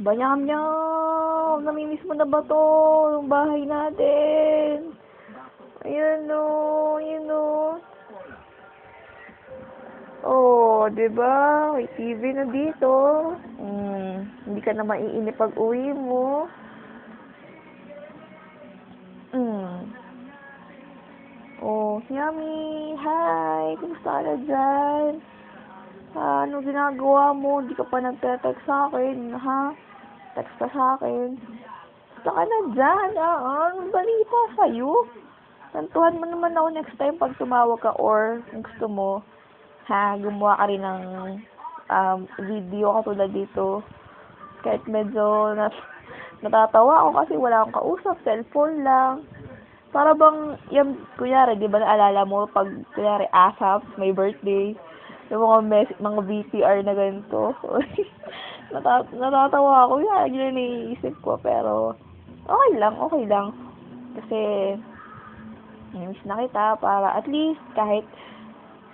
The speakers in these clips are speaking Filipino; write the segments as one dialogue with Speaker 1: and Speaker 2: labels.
Speaker 1: Banyam-nyam! Namimiss mo na ba to? Yung bahay natin. Ayan o, ayan o. Oh, di ba? May TV na dito. Hindi ka na maiinip pag uwi mo. Oh, Yummy! Hi! Kumusta ka na dyan? Ano ginagawa mo? Hindi ka pa nagte-text sa akin, ha? Text ka sa akin. Basta ka na dyan, Anong balita sa'yo? Tantuhan mo naman ako next time pag tumawag ka or kung gusto mo, gumawa ka rin ng video katulad dito. Kahit medyo natatawa ako kasi wala akong kausap, cellphone lang. Para bang, yung, kunyari, di ba naalala mo, pag, kunyari, ASAP, may birthday, yung mga VTR na ganito. Natatawa ako, yun yung naiisip ko, pero, okay lang. Kasi, miss na kita, para at least, kahit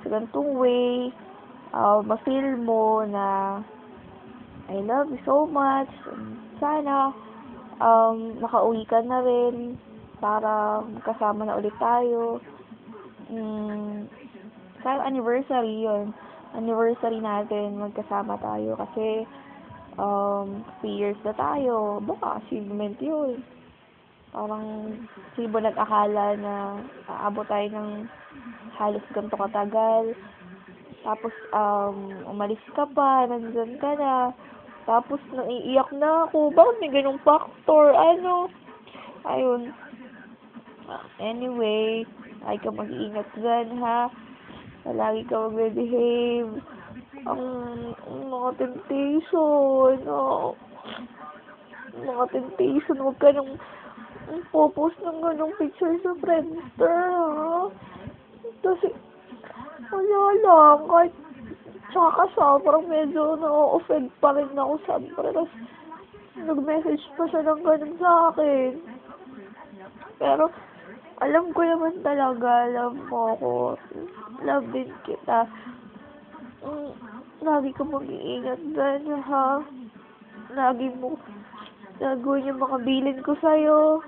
Speaker 1: sa ganitong way, ma-feel mo na, I love you so much. Sana, makauwi ka na rin para magkasama na ulit tayo. Sana anniversary yun. Anniversary natin, magkasama tayo kasi 3 years na tayo. Baka achievement yun. Parang sino ba nag-akala na aabot tayo ng halos ganito katagal. Tapos, umalis ka pa, nandun ka na. Tapos, naiiyak na ako. Bakit may ganung factor? Ayun. Anyway, ay ka mag-iingat dyan, ha? Lagi ka mag-behave. Ang mga temptation, mga temptation, huwag ka nang popost ng ganung picture sa Friendster, ha? Kasi, wala lang, kahit tsaka ka siya, parang medyo na-offend pa rin ako siyempre. Tapos, nag-message pa siya ng ganun sa akin. Pero, alam ko naman talaga, love mo ako. Love din kita. Lagi ka mag-iingat dyan, ha? Lagi mo gagawin yung mga bilin ko sa'yo.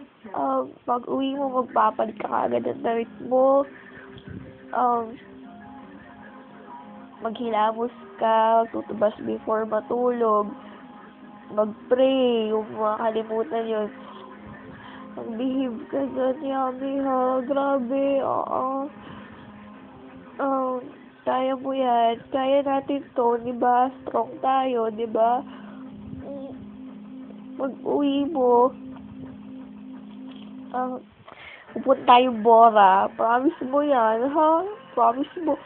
Speaker 1: Pag uwi mo, magpapalit ka agad ng damit mo. Maghilamos ka, tutubas before matulog. Mag-pray, yung mga kalimutan yun. Mag-behave ka dyan, Yummy, ha? Grabe, kaya mo yan. Kaya natin to, diba? Strong tayo, diba? Mag-uwi mo. Pupunta tayo Bora. Promise mo yan, ha? Promise mo.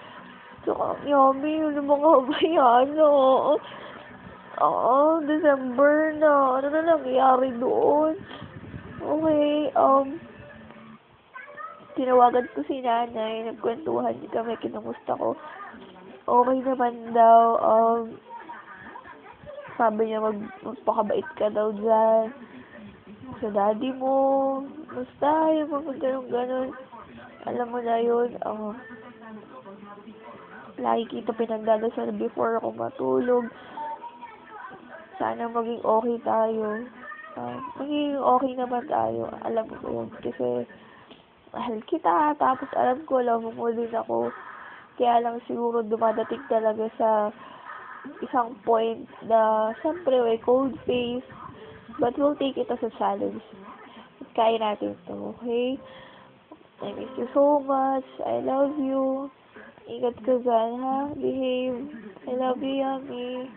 Speaker 1: Tsaka, Yummy, ano mga ba yan, December na. Ano na nangyari doon? Okay, tinawagan ko si nanay, nagkwentuhan kami, kinumusta ko. Okay naman daw, sabi niya magpakabait ka daw dyan. Sa daddy mo, basta yung mga ganun-ganun. Alam mo na yun, lagi kita pinagdadasal before ako matulog. Sana maging okay tayo. Maging okay naman tayo. Alam ko yun. Kasi, mahal kita. Tapos, alam ko, love mo din ako. Kaya lang siguro dumadating talaga sa isang point na, syempre, may cold face. But we'll take it as a challenge. Kaya natin ito, okay? I miss you so much. I love you. Ingat ka dyan, ha? Behave. I love you, Yummy.